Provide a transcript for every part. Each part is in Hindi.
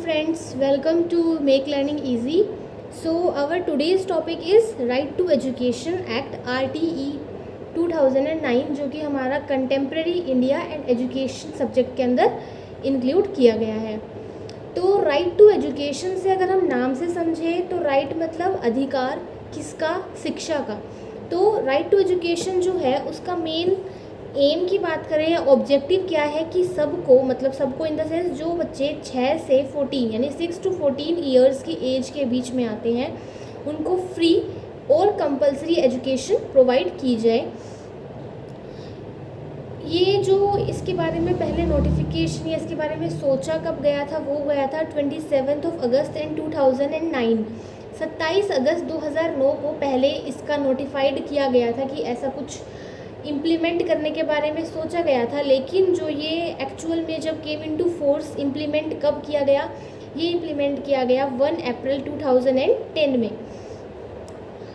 friends, welcome to Make Learning Easy. So our today's topic is Right to Education Act RTE 2009 जो कि हमारा contemporary India and education subject के अंदर इंक्लूड किया गया है। तो राइट टू एजुकेशन से अगर हम नाम से समझें तो राइट मतलब अधिकार, किसका? शिक्षा का। तो राइट टू एजुकेशन जो है उसका मेन एम की बात करें या ऑब्जेक्टिव क्या है कि सबको, मतलब सबको इन द सेंस जो बच्चे 6 से 14 यानी 6 to 14 ईयर्स की एज के बीच में आते हैं उनको फ्री और कंपलसरी एजुकेशन प्रोवाइड की जाए। ये जो इसके बारे में पहले नोटिफिकेशन या इसके बारे में सोचा कब गया था, वो गया था 27 अगस्त इन 2009। 27 अगस्त 2009 को पहले इसका नोटिफाइड किया गया था कि ऐसा कुछ इम्प्लीमेंट करने के बारे में सोचा गया था, लेकिन जो ये एक्चुअल में जब केम इनटू फोर्स इम्प्लीमेंट कब किया गया, ये इम्प्लीमेंट किया गया 1 अप्रैल 2010 में।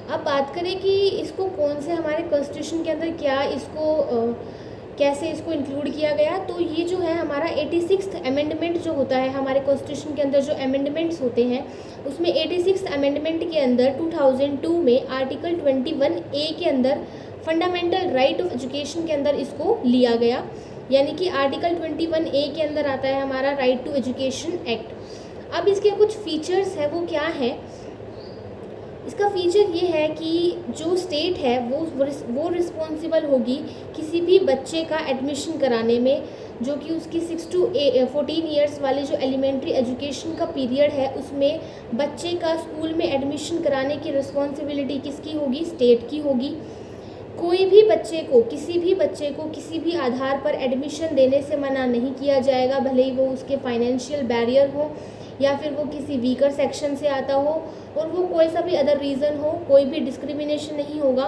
अब बात करें कि इसको कौन से हमारे कॉन्स्टिट्यूशन के अंदर कैसे इसको इंक्लूड किया गया, तो ये जो है हमारा 86th अमेंडमेंट जो होता है हमारे कॉन्स्टिट्यूशन के अंदर, जो अमेंडमेंट्स होते हैं उसमें 86th अमेंडमेंट के अंदर 2002 में आर्टिकल 21A के अंदर फंडामेंटल राइट ऑफ एजुकेशन के अंदर इसको लिया गया, यानी कि आर्टिकल 21A के अंदर आता है हमारा राइट टू एजुकेशन एक्ट। अब इसके कुछ फीचर्स है, वो क्या है? इसका फीचर ये है कि जो स्टेट है वो रिस्पॉन्सिबल होगी किसी भी बच्चे का एडमिशन कराने में, जो कि उसकी 6 to 14 ईयर्स वाले जो एलिमेंट्री एजुकेशन का पीरियड है उसमें बच्चे का स्कूल में एडमिशन कराने की रिस्पॉन्सिबिलिटी किसकी होगी? स्टेट की होगी। कोई भी बच्चे को, किसी भी बच्चे को किसी भी आधार पर एडमिशन देने से मना नहीं किया जाएगा, भले ही वो उसके फाइनेंशियल बैरियर हो या फिर वो किसी वीकर सेक्शन से आता हो और वो कोई सा भी अदर रीज़न हो, कोई भी डिस्क्रिमिनेशन नहीं होगा।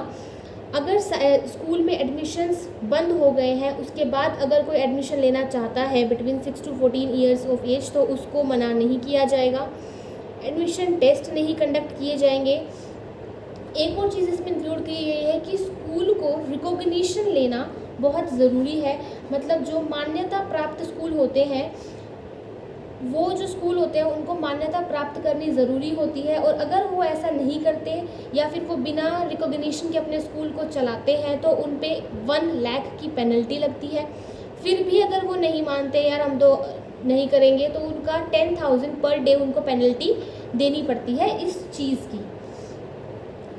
अगर स्कूल में एडमिशन्स बंद हो गए हैं उसके बाद अगर कोई एडमिशन लेना चाहता है between 6 to 14 years of age तो उसको मना नहीं किया जाएगा। एडमिशन टेस्ट नहीं कंडक्ट किए जाएंगे। एक और चीज़ इसमें इंक्लूड की गई है कि स्कूल को रिकॉग्निशन लेना बहुत ज़रूरी है, मतलब जो मान्यता प्राप्त स्कूल होते हैं वो जो स्कूल होते हैं उनको मान्यता प्राप्त करनी ज़रूरी होती है, और अगर वो ऐसा नहीं करते या फिर वो बिना रिकॉग्निशन के अपने स्कूल को चलाते हैं तो उन पे 1 लाख की पेनल्टी लगती है। फिर भी अगर वो नहीं मानते यार हम तो नहीं करेंगे, तो उनका 10,000 पर डे उनको पेनल्टी देनी पड़ती है इस चीज़ की।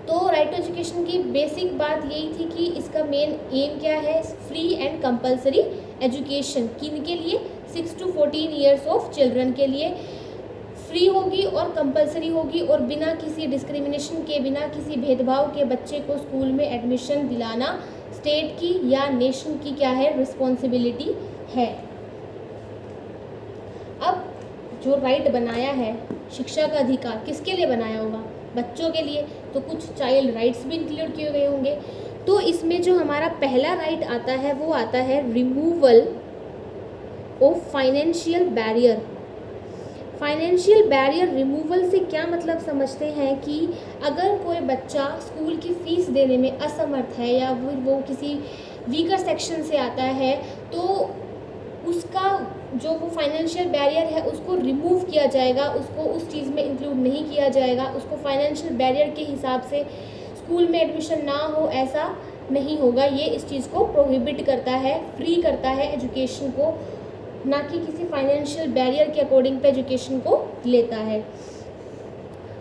तो राइट टू एजुकेशन की बेसिक बात यही थी कि इसका मेन एम क्या है? Free and compulsory education. किन के लिए? 6 to 14 ईयर्स ऑफ चिल्ड्रन के लिए फ्री होगी और कंपलसरी होगी, और बिना किसी डिस्क्रिमिनेशन के, बिना किसी भेदभाव के बच्चे को स्कूल में एडमिशन दिलाना स्टेट की या नेशन की क्या है? रिस्पॉन्सिबिलिटी है। अब जो राइट बनाया है शिक्षा का अधिकार, किसके लिए बनाया होगा? बच्चों के लिए। तो कुछ चाइल्ड राइट्स भी इंक्लूड किए गए होंगे। तो इसमें जो हमारा पहला राइट आता है वो आता है removal of financial barrier. Financial barrier removal से क्या मतलब समझते हैं कि अगर कोई बच्चा स्कूल की फ़ीस देने में असमर्थ है या वो किसी वीकर सेक्शन से आता है तो उसका जो वो फाइनेंशियल बैरियर है उसको रिमूव किया जाएगा, उसको उस चीज़ में इंक्लूड नहीं किया जाएगा। उसको फाइनेंशियल बैरियर के हिसाब से स्कूल में एडमिशन ना हो ऐसा नहीं होगा। ये इस चीज़ को प्रोहिबिट करता है, फ्री करता है एजुकेशन को, ना कि किसी फाइनेंशियल बैरियर के अकॉर्डिंग पे एजुकेशन को लेता है।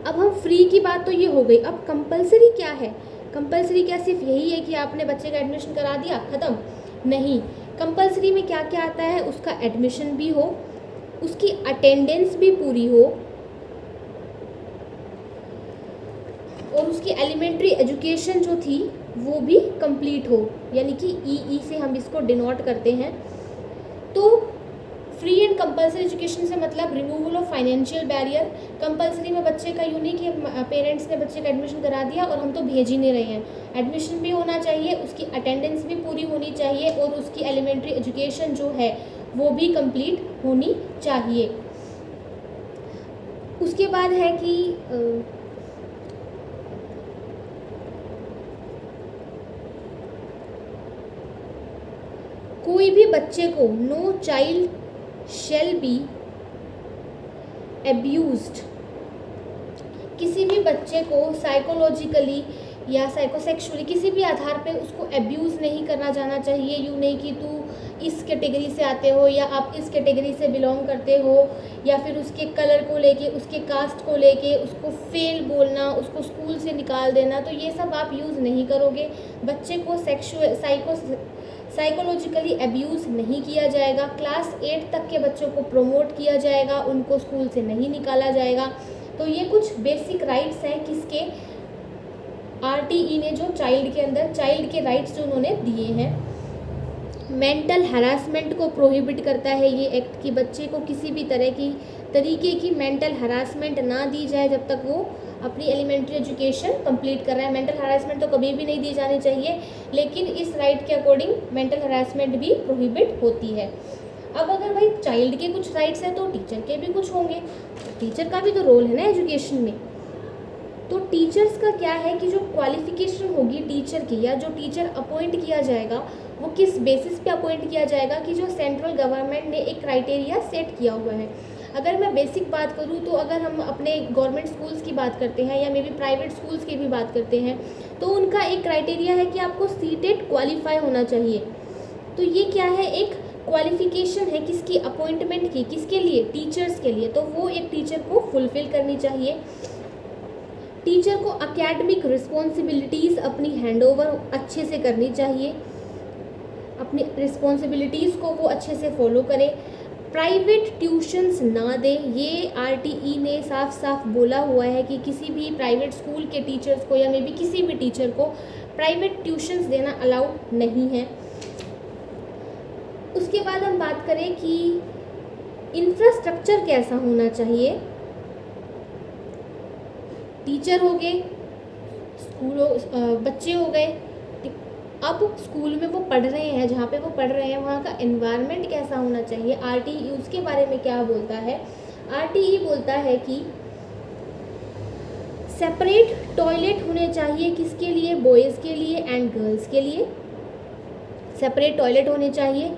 अब हम फ्री की बात तो ये हो गई। अब कंपलसरी क्या है? कंपलसरी क्या सिर्फ यही है कि आपने बच्चे का एडमिशन करा दिया, ख़त्म? नहीं। कंपलसरी में क्या क्या आता है? उसका एडमिशन भी हो, उसकी अटेंडेंस भी पूरी हो, और उसकी एलिमेंट्री एजुकेशन जो थी वो भी कंप्लीट हो, यानी कि ई से हम इसको डिनोट करते हैं। तो फ्री एंड कंपलसरी एजुकेशन से मतलब removal of financial barrier. Compulsory में बच्चे का यूँ नहीं कि पेरेंट्स ने बच्चे का एडमिशन करा दिया और हम तो भेज ही नहीं रहे हैं, एडमिशन भी होना चाहिए, उसकी अटेंडेंस भी पूरी होनी चाहिए, और उसकी एलिमेंट्री एजुकेशन जो है वो भी कंप्लीट होनी चाहिए। उसके बाद है कि कोई भी बच्चे को नो चाइल्ड shall be एब्यूज्ड, किसी भी बच्चे को साइकोलॉजिकली या साइकोसेक्सुअली किसी भी आधार पे उसको एब्यूज़ नहीं करना जाना चाहिए। यूँ नहीं कि तू इस कैटेगरी से आते हो या आप इस कैटेगरी से बिलोंग करते हो, या फिर उसके कलर को लेके, उसके कास्ट को लेके उसको फेल बोलना, उसको स्कूल से निकाल देना, तो ये सब आप यूज़ नहीं करोगे। बच्चे को साइकोलॉजिकली एब्यूज़ नहीं किया जाएगा। क्लास 8 तक के बच्चों को प्रमोट किया जाएगा, उनको स्कूल से नहीं निकाला जाएगा। तो ये कुछ बेसिक राइट्स हैं किसके, आरटीई ने जो चाइल्ड के अंदर चाइल्ड के राइट्स जो उन्होंने दिए हैं। मेंटल हरासमेंट को प्रोहिबिट करता है ये एक्ट, कि बच्चे को किसी भी तरीके की मेंटल हरासमेंट ना दी जाए जब तक वो अपनी एलिमेंट्री एजुकेशन कंप्लीट कर रहा है। मेंटल हरासमेंट तो कभी भी नहीं दी जानी चाहिए, लेकिन इस राइट के अकॉर्डिंग मेंटल हरासमेंट भी प्रोहिबिट होती है। अब अगर भाई चाइल्ड के कुछ राइट्स हैं तो टीचर के भी कुछ होंगे। टीचर का भी तो रोल है ना एजुकेशन में। तो टीचर्स का क्या है कि जो क्वालिफिकेशन होगी टीचर की, या जो टीचर अपॉइंट किया जाएगा वो किस बेसिस पे अपॉइंट किया जाएगा, कि जो सेंट्रल गवर्नमेंट ने एक क्राइटेरिया सेट किया हुआ है। अगर मैं बेसिक बात करूँ तो अगर हम अपने गवर्नमेंट स्कूल्स की बात करते हैं या मे बी प्राइवेट स्कूल्स की भी बात करते हैं, तो उनका एक क्राइटेरिया है कि आपको सीटेट क्वालिफाई होना चाहिए। तो ये क्या है, एक क्वालिफिकेशन है किसकी, अपॉइंटमेंट की, किसके लिए, टीचर्स के लिए। तो वो एक टीचर को फुलफिल करनी चाहिए। टीचर को एकेडमिक रिस्पॉन्सिबिलिटीज़ अपनी हैंडओवर अच्छे से करनी चाहिए, अपनी रिस्पॉन्सिबिलिटीज़ को वो अच्छे से फॉलो करे। प्राइवेट ट्यूशन्स ना दे, ये आरटीई ने साफ साफ बोला हुआ है कि किसी भी प्राइवेट स्कूल के टीचर्स को या मे बी किसी भी टीचर को प्राइवेट ट्यूशन्स देना अलाउड नहीं है। उसके बाद हम बात करें कि इंफ्रास्ट्रक्चर कैसा होना चाहिए। टीचर हो गए, बच्चे हो गए, अब स्कूल में वो पढ़ रहे हैं, जहाँ पे वो पढ़ रहे हैं वहाँ का एनवायरनमेंट कैसा होना चाहिए। आरटीई उसके बारे में क्या बोलता है, आरटीई बोलता है कि सेपरेट टॉयलेट होने चाहिए, किसके लिए, बॉयज़ के लिए एंड गर्ल्स के लिए सेपरेट टॉयलेट होने चाहिए।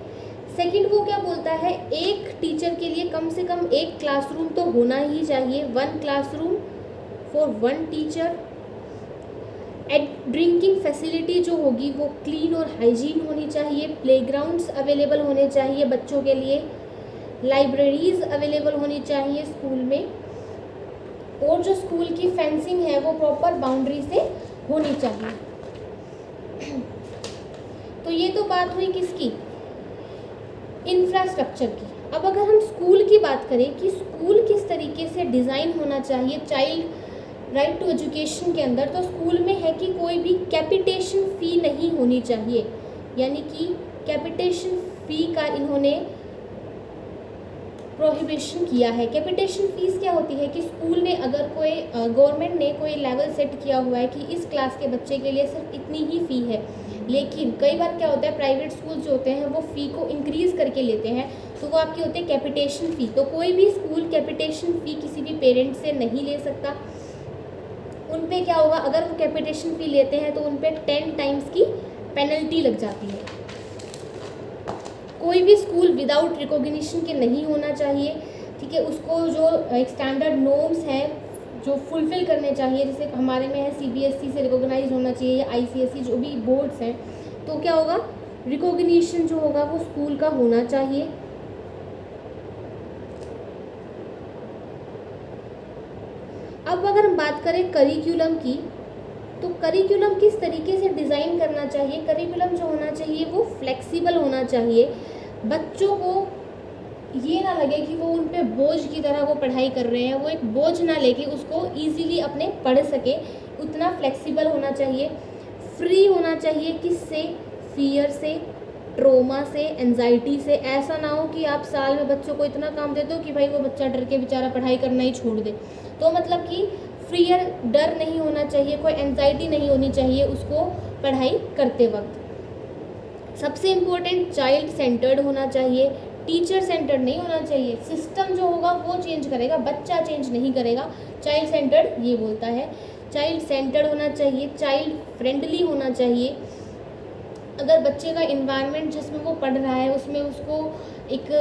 सेकंड वो क्या बोलता है, एक टीचर के लिए कम से कम एक क्लासरूम तो होना ही चाहिए, 1 classroom for 1 teacher. Drinking facility जो होगी वो क्लीन और हाइजीन होनी चाहिए। प्लेग्राउंड्स अवेलेबल होने चाहिए बच्चों के लिए। लाइब्रेरीज अवेलेबल होनी चाहिए स्कूल में। और जो स्कूल की फेंसिंग है वो प्रॉपर बाउंड्री से होनी चाहिए। तो ये तो बात हुई किसकी, इंफ्रास्ट्रक्चर की। अब अगर हम स्कूल की बात करें कि स्कूल किस तरीके से डिज़ाइन होना चाहिए चाइल्ड राइट टू एजुकेशन के अंदर, तो स्कूल में है कि कोई भी कैपिटेशन फ़ी नहीं होनी चाहिए, यानी कि कैपिटेशन फ़ी का इन्होंने प्रोहिबिशन किया है। कैपिटेशन फीस क्या होती है कि स्कूल ने अगर कोई गवर्नमेंट ने कोई लेवल सेट किया हुआ है कि इस क्लास के बच्चे के लिए सिर्फ इतनी ही फ़ी है, लेकिन कई बार क्या होता है प्राइवेट स्कूल जो होते हैं वो फ़ी को इंक्रीज़ करके लेते हैं, तो वो आपकी होती है कैपिटेशन फ़ी। तो कोई भी स्कूल कैपिटेशन फ़ी किसी भी पेरेंट से नहीं ले सकता। उन पे क्या होगा, अगर वो कैपिटेशन फ़ी लेते हैं तो उन पे 10 टाइम्स की पेनल्टी लग जाती है। कोई भी स्कूल विदाउट रिकॉग्निशन के नहीं होना चाहिए, ठीक है। उसको जो एक स्टैंडर्ड नॉर्म्स हैं जो फुलफ़िल करने चाहिए, जैसे हमारे में है सीबीएसई से रिकॉग्नाइज होना चाहिए या आईसीएसई जो भी बोर्ड्स हैं, तो क्या होगा रिकॉग्निशन जो होगा वो स्कूल का होना चाहिए। अब अगर हम बात करें करिकुलम की, तो करिकुलम किस तरीके से डिज़ाइन करना चाहिए। करिकुलम जो होना चाहिए वो फ्लेक्सिबल होना चाहिए, बच्चों को ये ना लगे कि वो उन पे बोझ की तरह वो पढ़ाई कर रहे हैं, वो एक बोझ ना लेके उसको इजीली अपने पढ़ सके, उतना फ्लेक्सिबल होना चाहिए। फ्री होना चाहिए किससे, फियर से, ट्रोमा से, एंजाइटी से। ऐसा ना हो कि आप साल में बच्चों को इतना काम दे दो कि भाई वो बच्चा डर के बेचारा पढ़ाई करना ही छोड़ दे। तो मतलब कि फियर, डर नहीं होना चाहिए, कोई एंजाइटी नहीं होनी चाहिए उसको पढ़ाई करते वक्त। सबसे इम्पोर्टेंट चाइल्ड सेंटर्ड होना चाहिए, टीचर सेंटर्ड नहीं होना चाहिए। सिस्टम जो होगा वो चेंज करेगा, बच्चा चेंज नहीं करेगा। चाइल्ड सेंटर्ड ये बोलता है। चाइल्ड सेंटर्ड होना चाहिए, चाइल्ड फ्रेंडली होना चाहिए। अगर बच्चे का इन्वायरमेंट जिसमें वो पढ़ रहा है उसमें उसको एक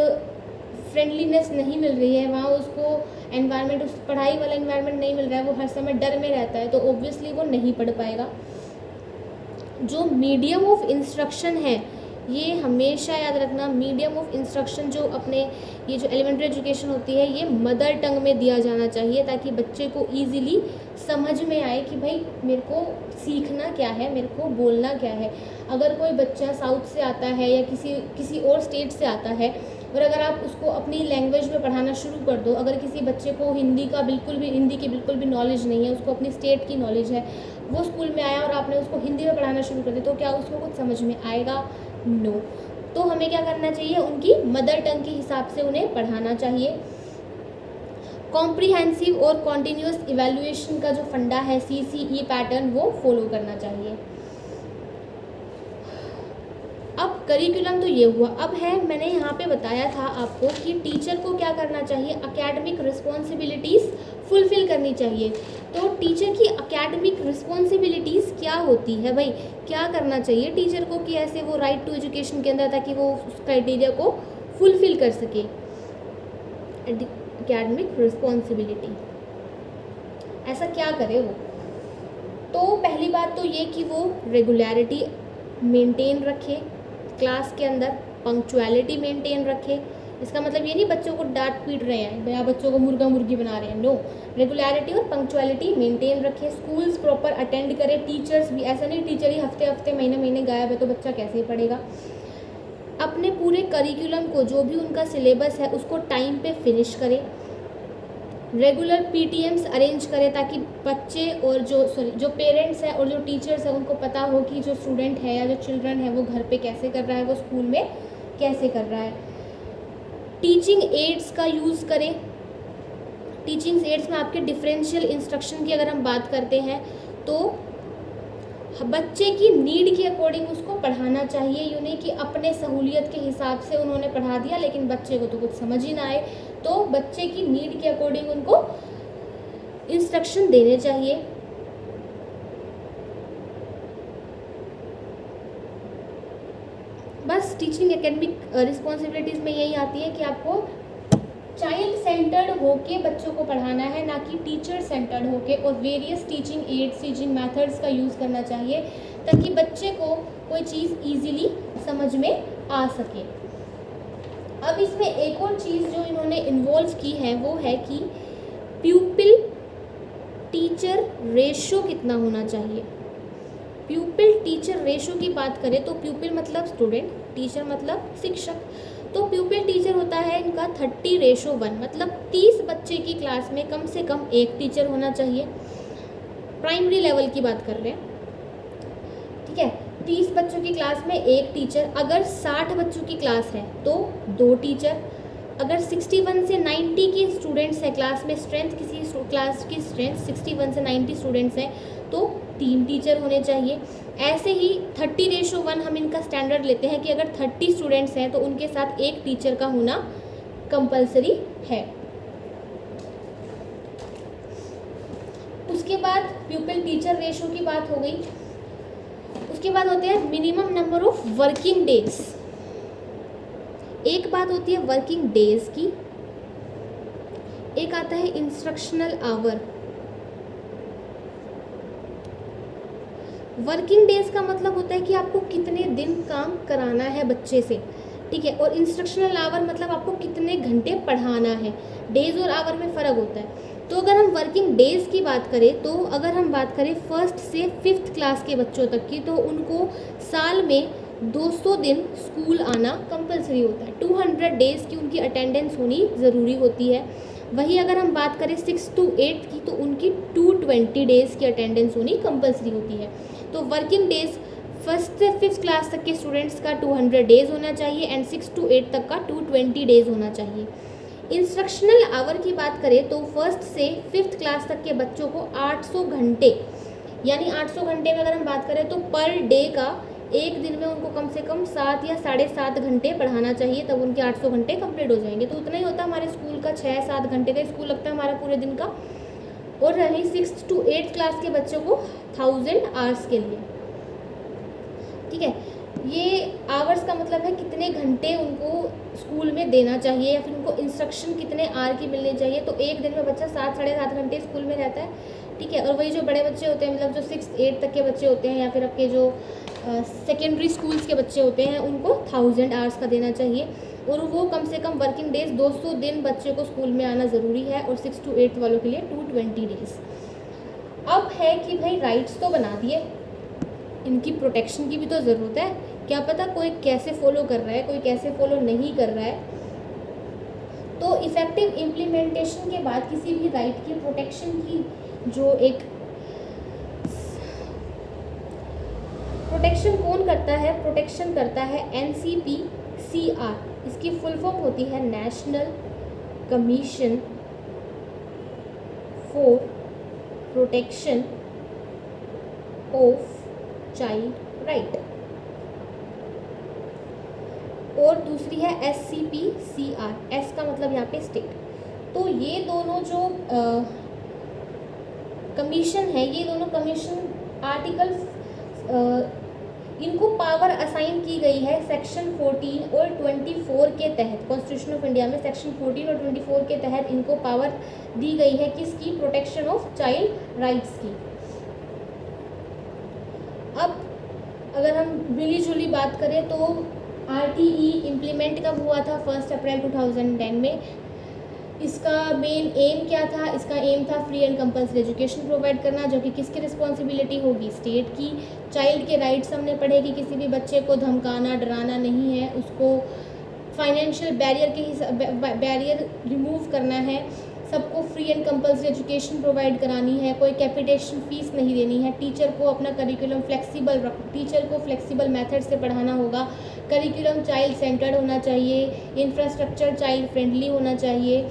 फ्रेंडलीनेस नहीं मिल रही है, वहाँ उसको एनवायरनमेंट, उस पढ़ाई वाला एनवायरनमेंट नहीं मिल रहा है, वो हर समय डर में रहता है, तो ऑब्वियसली वो नहीं पढ़ पाएगा। जो मीडियम ऑफ इंस्ट्रक्शन है, ये हमेशा याद रखना, मीडियम ऑफ इंस्ट्रक्शन जो अपने ये जो एलिमेंट्री एजुकेशन होती है ये मदर टंग में दिया जाना चाहिए, ताकि बच्चे को ईजिली समझ में आए कि भाई मेरे को सीखना क्या है, मेरे को बोलना क्या है। अगर कोई बच्चा साउथ से आता है या किसी और स्टेट से आता है, और अगर आप उसको अपनी लैंग्वेज में पढ़ाना शुरू कर दो, अगर किसी बच्चे को हिंदी की बिल्कुल भी नॉलेज नहीं है, उसको अपनी स्टेट की नॉलेज है, वो स्कूल में आया और आपने उसको हिंदी में पढ़ाना शुरू कर दिया, तो क्या उसको कुछ समझ में आएगा? नो। तो हमें क्या करना चाहिए, उनकी मदर टंग के हिसाब से उन्हें पढ़ाना चाहिए। कॉम्प्रिहेंसिव और कॉन्टिन्यूस इवैल्यूएशन का जो फंडा है, CCE पैटर्न, वो फॉलो करना चाहिए। अब करिकुलम तो ये हुआ, अब है मैंने यहाँ पे बताया था आपको कि टीचर को क्या करना चाहिए, एकेडमिक रिस्पॉन्सिबिलिटीज़ फुलफिल करनी चाहिए। तो टीचर की एकेडमिक रिस्पॉन्सिबिलिटीज़ क्या होती है भाई, क्या करना चाहिए टीचर को कि ऐसे वो राइट टू एजुकेशन के अंदर, ताकि वो उस क्राइटेरिया को फुलफिल कर सके। एकेडमिक रिस्पॉन्सिबिलिटी ऐसा क्या करे वो? तो पहली बात तो ये कि वो रेगुलरिटी मेंटेन रखे क्लास के अंदर, पंक्चुअलिटी मेंटेन रखे। इसका मतलब ये नहीं बच्चों को डांट पीट रहे हैं या बच्चों को मुर्गा मुर्गी बना रहे हैं, नो। रेगुलरिटी और पंक्चुअलिटी मेंटेन रखे, स्कूल्स प्रॉपर अटेंड करे, टीचर्स भी, ऐसा नहीं टीचर ही हफ्ते महीने गायब है तो बच्चा कैसे ही पढ़ेगा। अपने पूरे करिकुलम को, जो भी उनका सिलेबस है, उसको टाइम पे फिनिश करे। रेगुलर PTMs अरेंज करें, ताकि बच्चे और जो पेरेंट्स हैं और जो टीचर्स हैं उनको पता हो कि जो स्टूडेंट है या जो चिल्ड्रन है वो घर पे कैसे कर रहा है, वो स्कूल में कैसे कर रहा है। टीचिंग एड्स का यूज़ करें। टीचिंग एड्स में आपके डिफरेंशियल इंस्ट्रक्शन की अगर हम बात करते हैं तो बच्चे की नीड के अकॉर्डिंग उसको पढ़ाना चाहिए। यूँ नहीं कि अपने सहूलियत के हिसाब से उन्होंने पढ़ा दिया लेकिन बच्चे को तो कुछ समझ ही ना आए, तो बच्चे की नीड के अकॉर्डिंग उनको इंस्ट्रक्शन देने चाहिए। बस टीचिंग एकेडमिक रिस्पॉन्सिबिलिटीज़ में यही आती है कि आपको चाइल्ड सेंटर्ड होके बच्चों को पढ़ाना है, ना कि टीचर सेंटर्ड होके, और various teaching ads, teaching methods का यूज़ करना चाहिए ताकि बच्चे को कोई चीज़ इजीली समझ में आ सके। अब इसमें एक और चीज़ जो इन्होंने इन्वॉल्व की है वो है कि प्यूपिल टीचर रेशो कितना होना चाहिए। प्यूपिल टीचर रेशो की बात करें तो प्यूपिल मतलब स्टूडेंट, टीचर मतलब शिक्षक। तो प्यूपिल टीचर होता है इनका 30:1, मतलब 30 बच्चे की क्लास में कम से कम एक टीचर होना चाहिए। प्राइमरी लेवल की बात कर रहे हैं, ठीक है। 30 बच्चों की क्लास में एक टीचर। अगर 60 बच्चों की क्लास है तो 2 टीचर। अगर 61 से 90 की स्टूडेंट्स हैं क्लास में, स्ट्रेंथ किसी क्लास की स्ट्रेंथ 61 से 90 स्टूडेंट्स हैं तो 3 टीचर होने चाहिए। ऐसे ही 30:1 हम इनका स्टैंडर्ड लेते हैं कि अगर 30 स्टूडेंट्स हैं तो उनके साथ एक टीचर का होना कंपलसरी है। उसके बाद प्यूपिल टीचर रेशो की बात हो गई। उसके बाद होते हैं minimum number of working days. एक बात होती है वर्किंग डेज की, एक आता है इंस्ट्रक्शनल आवर। वर्किंग डेज का मतलब होता है कि आपको कितने दिन काम कराना है बच्चे से, ठीक है। और इंस्ट्रक्शनल आवर मतलब आपको कितने घंटे पढ़ाना है। डेज और आवर में फ़र्क होता है। तो अगर हम वर्किंग डेज की बात करें तो अगर हम बात करें 1st से 5th क्लास के बच्चों तक की, तो उनको साल में 200 दिन स्कूल आना कंपलसरी होता है। 200 डेज़ की उनकी अटेंडेंस होनी ज़रूरी होती है। वही अगर हम बात करें 6 to 8 की, तो उनकी 220 डेज़ की अटेंडेंस होनी कंपलसरी होती है। तो वर्किंग डेज़ 1st से 5th क्लास तक के स्टूडेंट्स का 200 डेज़ होना चाहिए एंड 6 to 8 तक का 220 डेज़ होना चाहिए। इंस्ट्रक्शनल आवर की बात करें तो 1st से 5th क्लास तक के बच्चों को 800 घंटे, यानी 800 घंटे में अगर हम बात करें तो पर डे का एक दिन में उनको कम से कम 7 या 7.5 घंटे पढ़ाना चाहिए, तब उनके 800 घंटे कंप्लीट हो जाएंगे। तो उतना ही होता है हमारे स्कूल का, 6-7 घंटे का स्कूल लगता है हमारा पूरे दिन का। और रही 6 to 8 क्लास के बच्चों को 1000 आवर्स के लिए, ठीक है। ये आवर्स का मतलब है कितने घंटे उनको स्कूल में देना चाहिए या फिर उनको इंस्ट्रक्शन कितने आवर की मिलनी चाहिए। तो एक दिन में बच्चा 7-7.5 घंटे स्कूल में रहता है, ठीक है। और वही जो बड़े बच्चे होते हैं, मतलब जो 6-8 तक के बच्चे होते हैं या फिर आपके जो सेकेंडरी स्कूल्स के बच्चे होते हैं, उनको 1000 आवर्स का देना चाहिए। और वो कम से कम वर्किंग डेज 200 दिन बच्चे को स्कूल में आना ज़रूरी है, और 6 to 8 वालों के लिए 220 डेज। अब है कि भाई राइट्स तो बना दिए, इनकी प्रोटेक्शन की भी तो ज़रूरत है। क्या पता कोई कैसे फॉलो कर रहा है, कोई कैसे फॉलो नहीं कर रहा है। तो इफ़ेक्टिव इम्प्लीमेंटेशन के बाद किसी भी राइट की प्रोटेक्शन की जो एक प्रोटेक्शन कौन करता है, प्रोटेक्शन करता है NCPCR। इसकी फुल फॉर्म होती है national commission for protection of child right, और दूसरी है SCPCR। एस का मतलब यहाँ पे स्टेट। तो ये दोनों जो कमीशन है, ये दोनों कमीशन आर्टिकल इनको पावर असाइन की गई है सेक्शन 14 और 24 के तहत। कॉन्स्टिट्यूशन ऑफ इंडिया में सेक्शन 14 और 24 के तहत इनको पावर दी गई है, किसकी, प्रोटेक्शन ऑफ चाइल्ड राइट्स की। अब अगर हम मिली जुली बात करें तो RTE इम्प्लीमेंट कब हुआ था, 1 अप्रैल 2010 में। इसका मेन एम क्या था, इसका एम था free and compulsory education provide करना, जो कि किसकी रिस्पॉन्सिबिलिटी होगी, स्टेट की। चाइल्ड के राइट्स हमने पढ़े कि किसी भी बच्चे को धमकाना डराना नहीं है, उसको फाइनेंशियल बैरियर रिमूव करना है, सबको free and compulsory education provide करानी है, कोई कैपिटेशन फीस नहीं देनी है, टीचर को अपना करिकुलम फ्लेक्सिबल मेथड से पढ़ाना होगा, करिकुलम चाइल्ड सेंटर्ड होना चाहिए, इंफ्रास्ट्रक्चर चाइल्ड फ्रेंडली होना चाहिए।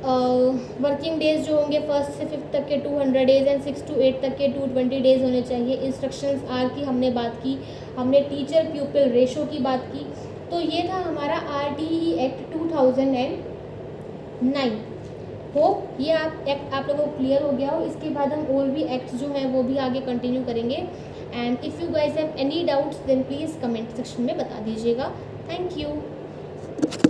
वर्किंग डेज जो होंगे 1 से 5 तक के 200 डेज एंड 6 to 8 तक के 220 डेज होने चाहिए। इंस्ट्रक्शंस आर की हमने बात की, हमने टीचर प्यूपिल रेशो की बात की। तो ये था हमारा RTE एक्ट 2009। होप ये एक्ट आप लोगों को क्लियर हो गया हो। इसके बाद हम और भी एक्ट्स जो हैं वो भी आगे कंटिन्यू करेंगे। And if you guys have any doubts then please comment section में बता दीजिएगा। Thank you.